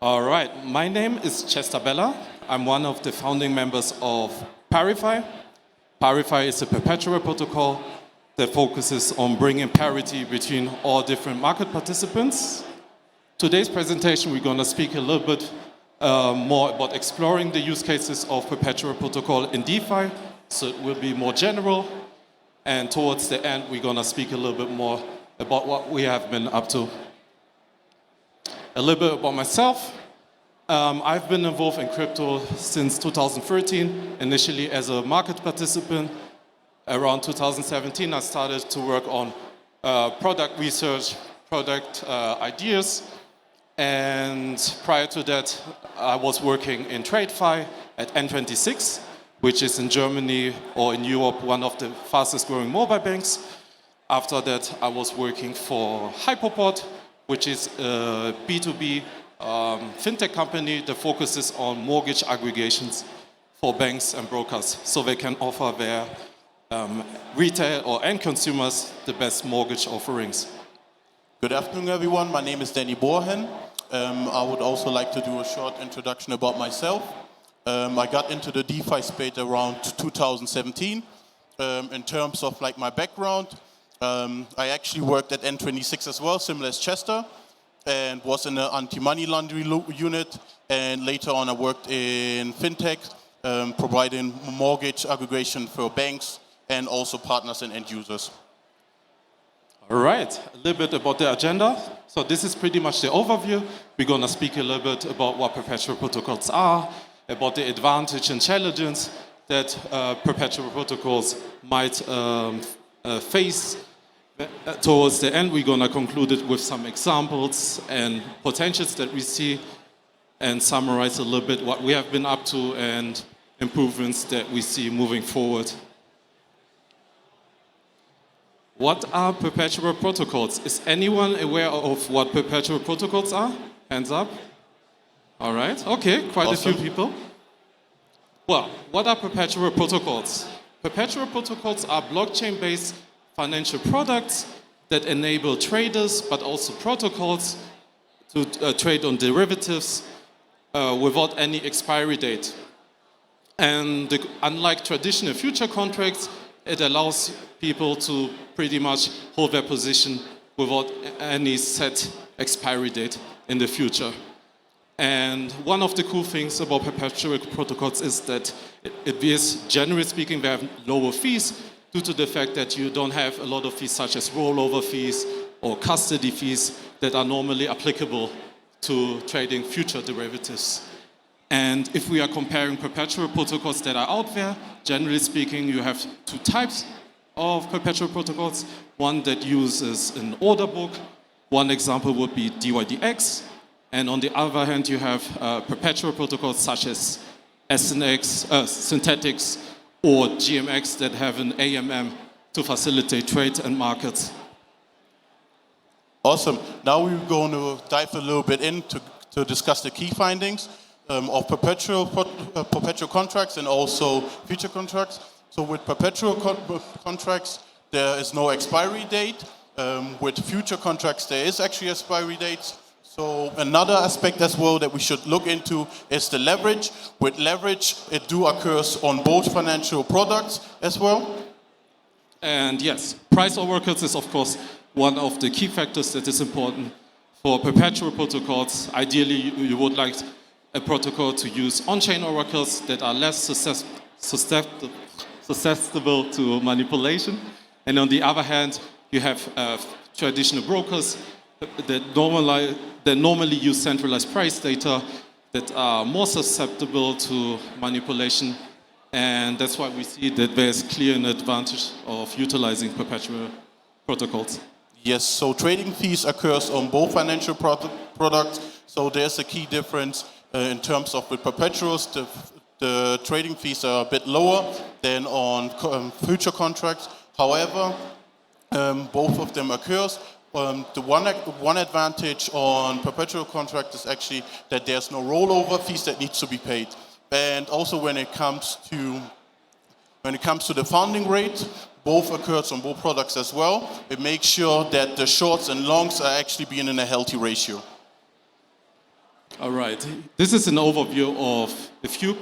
All right, my name is Chester Bella. I'm one of the founding members of TradFi. TradFi is a perpetual protocol that focuses on bringing parity between all different market participants. Today's presentation, we're going to speak a little bit more about exploring the use cases of perpetual protocol in DeFi, so it will be more general. And towards the end, we're going to speak a little bit more about what we have been up to. A little bit about myself. I've been involved in crypto since 2013, initially as a market participant. Around 2017, I started to work on product research, product ideas. And prior to that, I was working in TradFi at N26, which is in Germany or in Europe, one of the fastest growing mobile banks. After that, I was working for Hyperport, which is a B2B fintech company that focuses on mortgage aggregations for banks and brokers, so they can offer their retail or end consumers the best mortgage offerings. Good afternoon, everyone. My name is Danny Borhen. I would also like to do a short introduction about myself. I got into the DeFi space around 2017. In terms of my background, I actually worked at N26 as well, similar as Chester, and was in the anti-money laundering unit. And later on, I worked in fintech, providing mortgage aggregation for banks and also partners and end users. All right, a little bit about the agenda. So this is pretty much the overview. We're going to speak a little bit about what perpetual protocols are, about the advantage and challenges that perpetual protocols might face. Towards the end, we're going to conclude it with some examples and potentials that we see and summarize a little bit what we have been up to and improvements that we see moving forward. What are perpetual protocols? Is anyone aware of what perpetual protocols are? Hands up. All right, okay, quite Awesome. a few people. Well, what are perpetual protocols? Perpetual protocols are blockchain-based financial products that enable traders, but also protocols, to trade on derivatives without any expiry date. And unlike traditional future contracts, it allows people to pretty much hold their position without any set expiry date in the future. And one of the cool things about perpetual protocols is that it is, generally speaking, they have lower fees due to the fact that you don't have a lot of fees such as rollover fees or custody fees that are normally applicable to trading future derivatives. And if we are comparing perpetual protocols that are out there, generally speaking, you have two types of perpetual protocols. One that uses an order book. One example would be DYDX. And on the other hand, you have perpetual protocols such as SNX, Synthetics, or GMX that have an AMM to facilitate trade and markets. Awesome. Now we're going to dive a little bit in to discuss the key findings of perpetual contracts and also future contracts. So with perpetual contracts, there is no expiry date. With future contracts, there is actually expiry dates. So another aspect as well that we should look into is the leverage. With leverage, it occurs on both financial products as well. And yes, price oracles is of course one of the key factors that is important for perpetual protocols. Ideally, you would like a protocol to use on-chain oracles that are less susceptible to manipulation. And on the other hand, you have traditional brokers that normally use centralized price data that are more susceptible to manipulation. And that's why we see that there's clear an advantage of utilizing perpetual protocols. Yes, so trading fees occurs on both financial products. So there's a key difference in terms of with perpetuals, the trading fees are a bit lower than on future contracts. However, both of them occurs. The one advantage on perpetual contract is actually that there's no rollover fees that needs to be paid. And also when it comes to the funding rate, both occurs on both products as well. It makes sure that the shorts and longs are actually being in a healthy ratio. All right. This is an overview of a few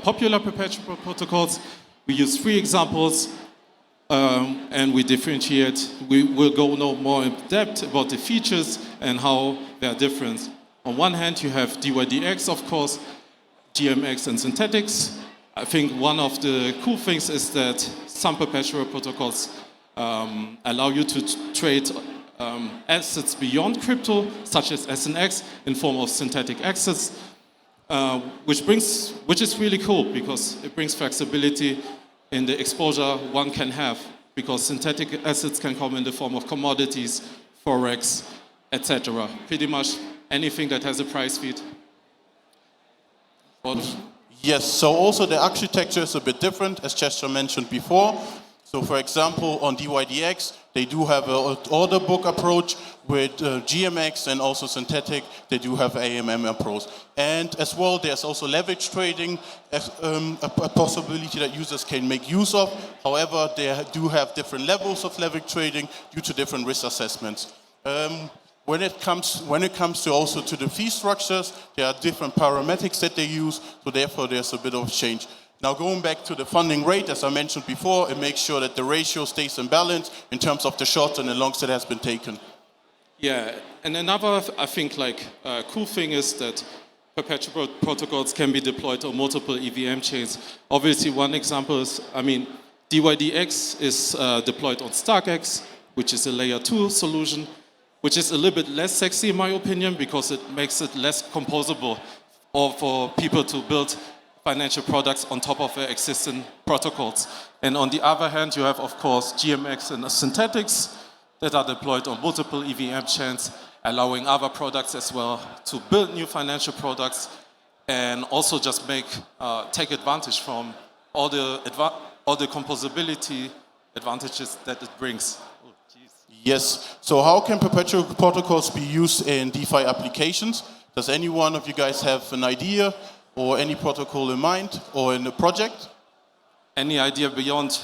popular perpetual protocols. We use 3 examples and we differentiate. We will go no more in depth about the features and how they are different. On one hand, you have DYDX, of course, GMX and synthetics. I think one of the cool things is that some perpetual protocols allow you to trade assets beyond crypto, such as SNX, in form of synthetic assets, which is really cool because it brings flexibility in the exposure one can have, because synthetic assets can come in the form of commodities, forex, etc. Pretty much anything that has a price feed. Yes, so also the architecture is a bit different, as Chester mentioned before. So for example, on DYDX, they do have an order book approach. With GMX and also synthetic, they do have AMM approach. And as well, there's also leverage trading, a possibility that users can make use of. However, they do have different levels of leverage trading due to different risk assessments. When it comes to also to the fee structures, there are different parametrics that they use, so therefore there's a bit of change. Now going back to the funding rate, as I mentioned before, it makes sure that the ratio stays in balance in terms of the short and the longs that has been taken. Yeah, and another, I think, cool thing is that perpetual protocols can be deployed on multiple EVM chains. Obviously, one example is, DYDX is deployed on StarkX, which is a layer 2 solution, which is a little bit less sexy in my opinion because it makes it less composable or for people to build financial products on top of their existing protocols. And on the other hand, you have, of course, GMX and synthetics that are deployed on multiple EVM chains, allowing other products as well to build new financial products and also just take advantage from all the composability advantages that it brings. Yes, so how can perpetual protocols be used in DeFi applications? Does any one of you guys have an idea or any protocol in mind or in a project? Any idea beyond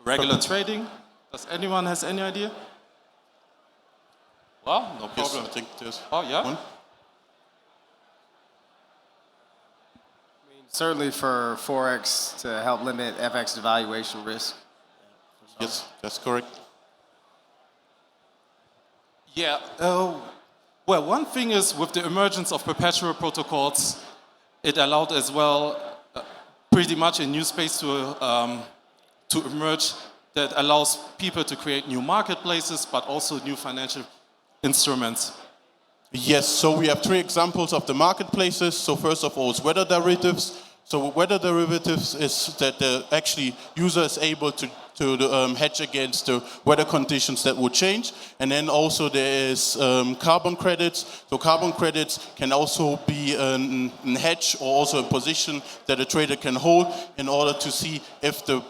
regular trading? Does anyone has any idea? Well, no problem. Yes, I think there's yeah? one. Certainly for Forex to help limit FX devaluation risk. Yes, that's correct. Yeah, well, one thing is with the emergence of perpetual protocols, it allowed as well pretty much a new space to emerge that allows people to create new marketplaces, but also new financial instruments. Yes, so we have 3 examples of the marketplaces. So first of all, is weather derivatives. So weather derivatives is that the actually user is able to hedge against the weather conditions that will change. And then also there is carbon credits. So carbon credits can also be a hedge or also a position that a trader can hold in order to see if the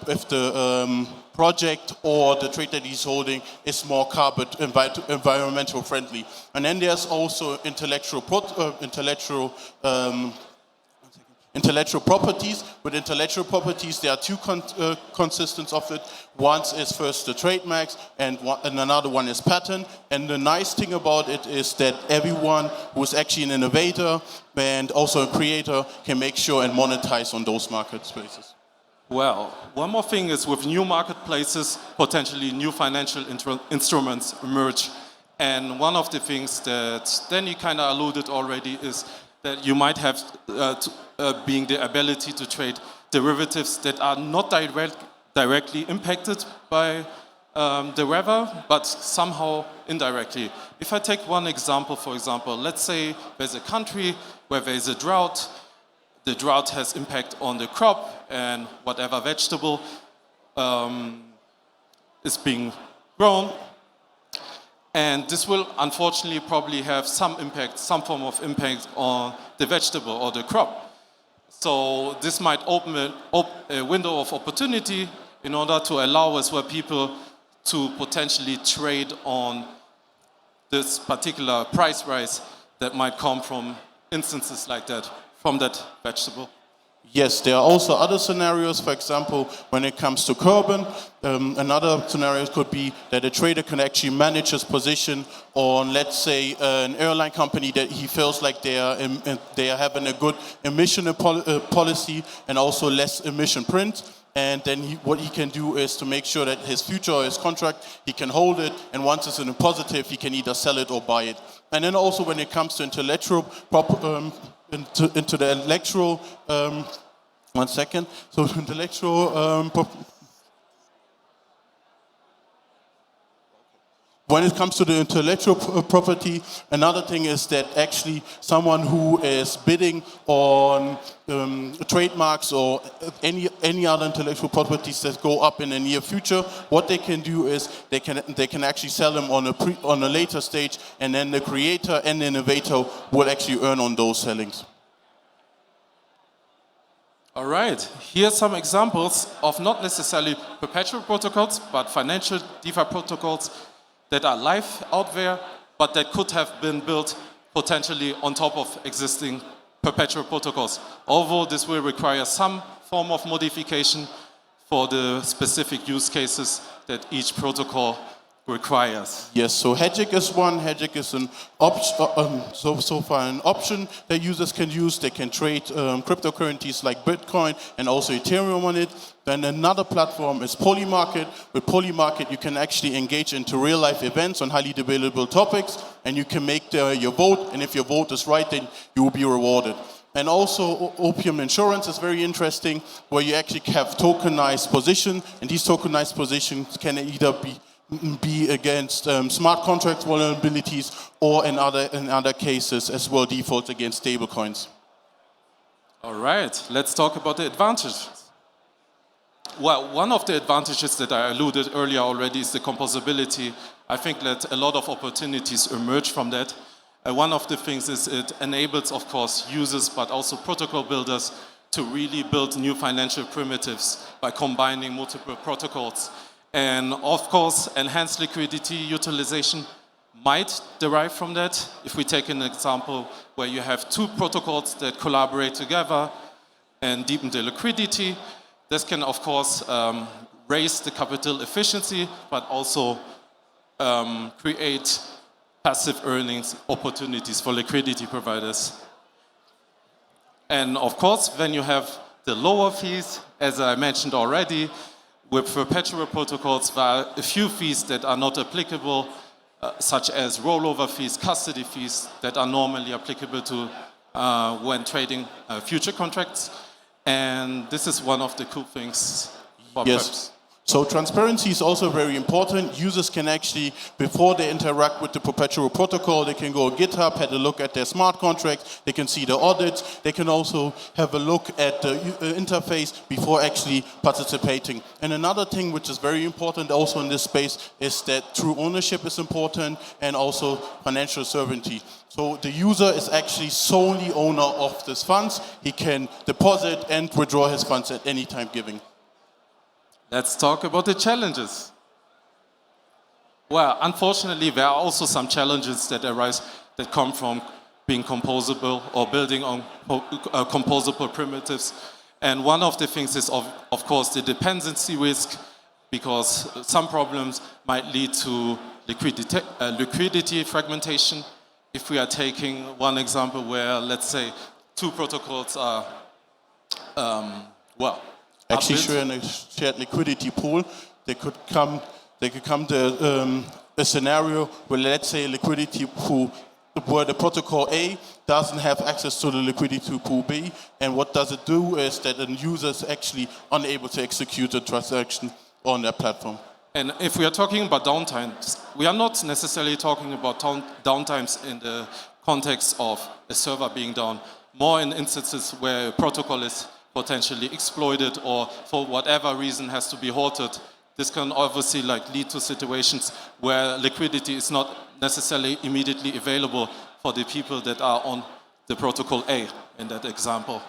project or the trade that he's holding is more carbon environmental friendly. And then there's also intellectual properties. With intellectual properties, there are 2 consistents of it. One is first the trademarks, and another one is patent. And the nice thing about it is that everyone who is actually an innovator and also a creator can make sure and monetize on those market spaces. Well, one more thing is with new marketplaces, potentially new financial instruments emerge. And one of the things that Danny kind of alluded already is that you might have being the ability to trade derivatives that are not directly impacted by the weather, but somehow indirectly. If I take one example, for example, let's say there's a country where there's a drought. The drought has impact on the crop and whatever vegetable is being grown. And this will unfortunately probably have some impact, some form of impact on the vegetable or the crop. So this might open a window of opportunity in order to allow as well people to potentially trade on this particular price rise that might come from instances like that, from that vegetable. Yes, there are also other scenarios. For example, when it comes to carbon, another scenario could be that a trader can actually manage his position on, let's say, an airline company that he feels like they are having a good emission policy and also less emission print. And then what he can do is to make sure that his future or his contract, he can hold it, and once it's in a positive, he can either sell it or buy it. And then also when it comes to intellectual into the intellectual, one second. So intellectual, when it comes to the intellectual property, another thing is that actually someone who is bidding on trademarks or any other intellectual properties that go up in the near future, what they can do is they can actually sell them on a later stage, and then the creator and the innovator will actually earn on those sellings. All right, here's some examples of not necessarily perpetual protocols, but financial DeFi protocols that are live out there, but that could have been built potentially on top of existing perpetual protocols. Although this will require some form of modification for the specific use cases that each protocol requires. Yes, so Hedgic is one. Hedgic is an so far an option that users can use. They can trade cryptocurrencies like Bitcoin and also Ethereum on it. Then another platform is Polymarket. With Polymarket, you can actually engage into real-life events on highly debatable topics, and you can make your vote, and if your vote is right, then you will be rewarded. And also Opium Insurance is very interesting, where you actually have tokenized position, and these tokenized positions can either be against smart contract vulnerabilities, or in other cases as well, default against stablecoins. All right, let's talk about the advantages. Well, one of the advantages that I alluded earlier already is the composability. I think that a lot of opportunities emerge from that. One of the things is it enables, of course, users but also protocol builders to really build new financial primitives by combining multiple protocols. And of course, enhanced liquidity utilization might derive from that. If we take an example where you have two protocols that collaborate together and deepen the liquidity, this can, of course, raise the capital efficiency, but also create passive earnings opportunities for liquidity providers. And of course, when you have the lower fees, as I mentioned already, with perpetual protocols, there are a few fees that are not applicable, such as rollover fees, custody fees, that are normally applicable to when trading future contracts. And this is one of the cool things for Yes. So transparency is also very important. Users can actually, before they interact with the perpetual protocol, they can go on GitHub, have a look at their smart contracts, they can see the audits, they can also have a look at the interface before actually participating. And another thing which is very important also in this space is that true ownership is important, and also financial sovereignty. So the user is actually solely owner of these funds. He can deposit and withdraw his funds at any time given. Let's talk about the challenges. Well, unfortunately, there are also some challenges that arise that come from being composable or building on composable primitives. And one of the things is, of course, the dependency risk, because some problems might lead to liquidity fragmentation. If we are taking one example where, let's say, two protocols are, actually sharing a shared liquidity pool, they could come to a scenario where, let's say, a liquidity pool where the protocol A doesn't have access to the liquidity pool B, and what does it do is that the user is actually unable to execute a transaction on that platform. And if we are talking about downtimes, we are not necessarily talking about downtimes in the context of a server being down, more in instances where a protocol is potentially exploited or for whatever reason has to be halted. This can obviously lead to situations where liquidity is not necessarily immediately available for the people that are on the protocol A in that example.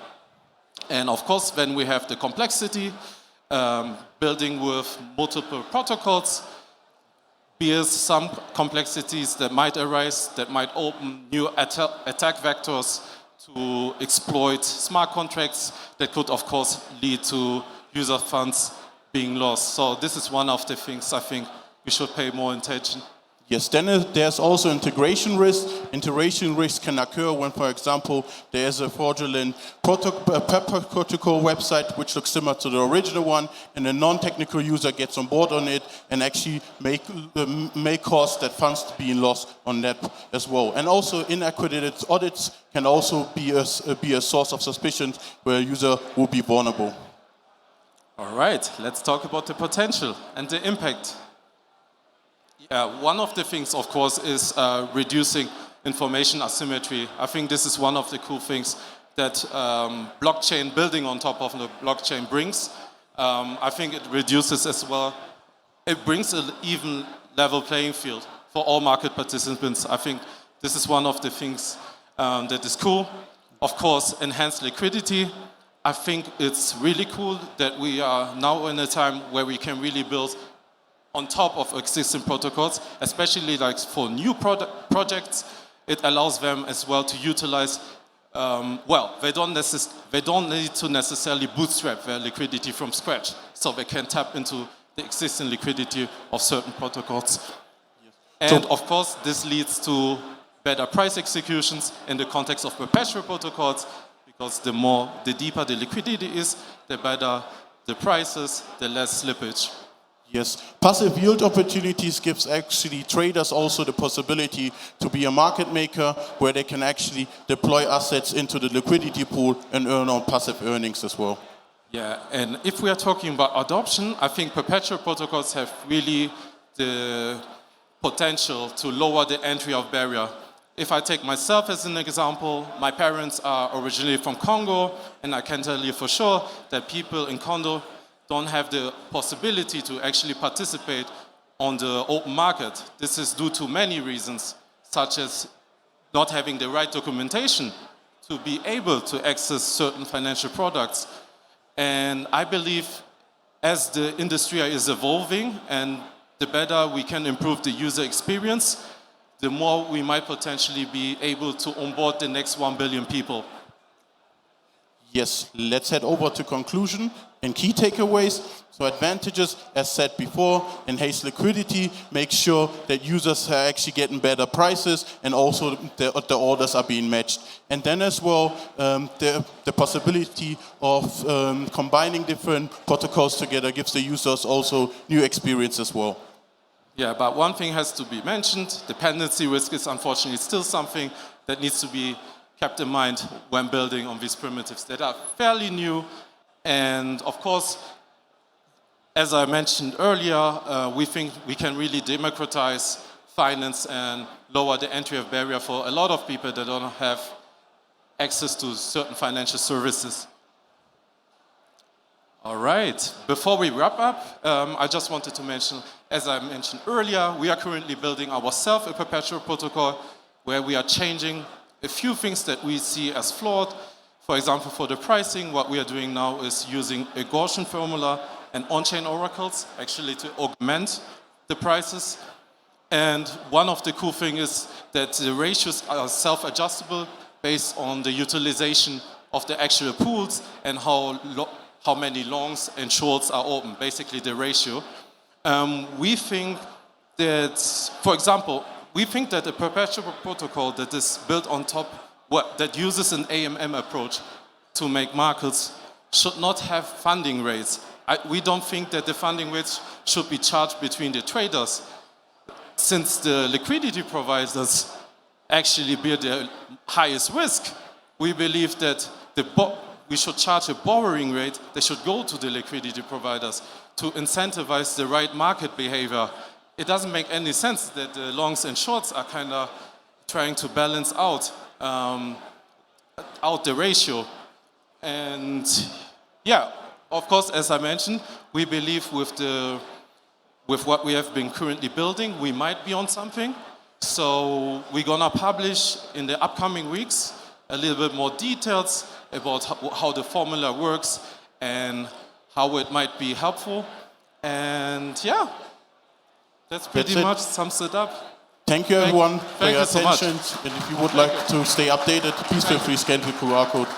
And of course, when we have the complexity, building with multiple protocols, bears some complexities that might arise, that might open new attack vectors to exploit smart contracts, that could, of course, lead to user funds being lost. So this is one of the things I think we should pay more attention. Yes, then there's also integration risk. Integration risk can occur when, for example, there is a fraudulent protocol website which looks similar to the original one, and a non-technical user gets on board on it and actually may cause that funds to be lost on that as well. And also inaccredited audits can also be a source of suspicion where a user will be vulnerable. All right, let's talk about the potential and the impact. One of the things, of course, is reducing information asymmetry. I think this is one of the cool things that blockchain building on top of the blockchain brings. I think it reduces as well, it brings an even level playing field for all market participants. I think this is one of the things that is cool. Of course, enhanced liquidity. I think it's really cool that we are now in a time where we can really build on top of existing protocols, especially like for new projects. It allows them as well to utilize, they don't need to necessarily bootstrap their liquidity from scratch, so they can tap into the existing liquidity of certain protocols. Yes. And of course, this leads to better price executions in the context of perpetual protocols, because the deeper the liquidity is, the better the prices, the less slippage. Yes, passive yield opportunities gives actually traders also the possibility to be a market maker where they can actually deploy assets into the liquidity pool and earn on passive earnings as well. Yeah, and if we are talking about adoption, I think perpetual protocols have really the potential to lower the entry of barrier. If I take myself as an example, my parents are originally from Congo, and I can tell you for sure that people in Congo don't have the possibility to actually participate on the open market. This is due to many reasons, such as not having the right documentation to be able to access certain financial products. And I believe as the industry is evolving and the better we can improve the user experience, the more we might potentially be able to onboard the next 1 billion people. Yes, let's head over to conclusion and key takeaways. So advantages, as said before, enhance liquidity, make sure that users are actually getting better prices, and also the orders are being matched. And then as well, the possibility of combining different protocols together gives the users also new experience as well. Yeah, but one thing has to be mentioned. Dependency risk is unfortunately still something that needs to be kept in mind when building on these primitives that are fairly new. And of course, as I mentioned earlier, we think we can really democratize finance and lower the entry of barrier for a lot of people that don't have access to certain financial services. All right, before we wrap up, I just wanted to mention, as I mentioned earlier, we are currently building ourselves a perpetual protocol where we are changing a few things that we see as flawed. For example, for the pricing, what we are doing now is using a Gaussian formula and on-chain oracles actually to augment the prices. And one of the cool things is that the ratios are self-adjustable based on the utilization of the actual pools and how many longs and shorts are open, basically the ratio. We think that, for example, we think that a perpetual protocol that is built on top, that uses an AMM approach to make markets should not have funding rates. We don't think that the funding rates should be charged between the traders, since the liquidity providers actually bear the highest risk. We believe that we should charge a borrowing rate that should go to the liquidity providers to incentivize the right market behavior. It doesn't make any sense that the longs and shorts are kind of trying to balance out the ratio. And yeah, of course, as I mentioned, we believe with what we have been currently building, we might be on something. So we're gonna publish in the upcoming weeks a little bit more details about how the formula works and how it might be helpful. And yeah, that's pretty much sums it up. Thank you everyone for Thank your you so much. attention. And if you would like to stay updated, please feel free to scan the QR code.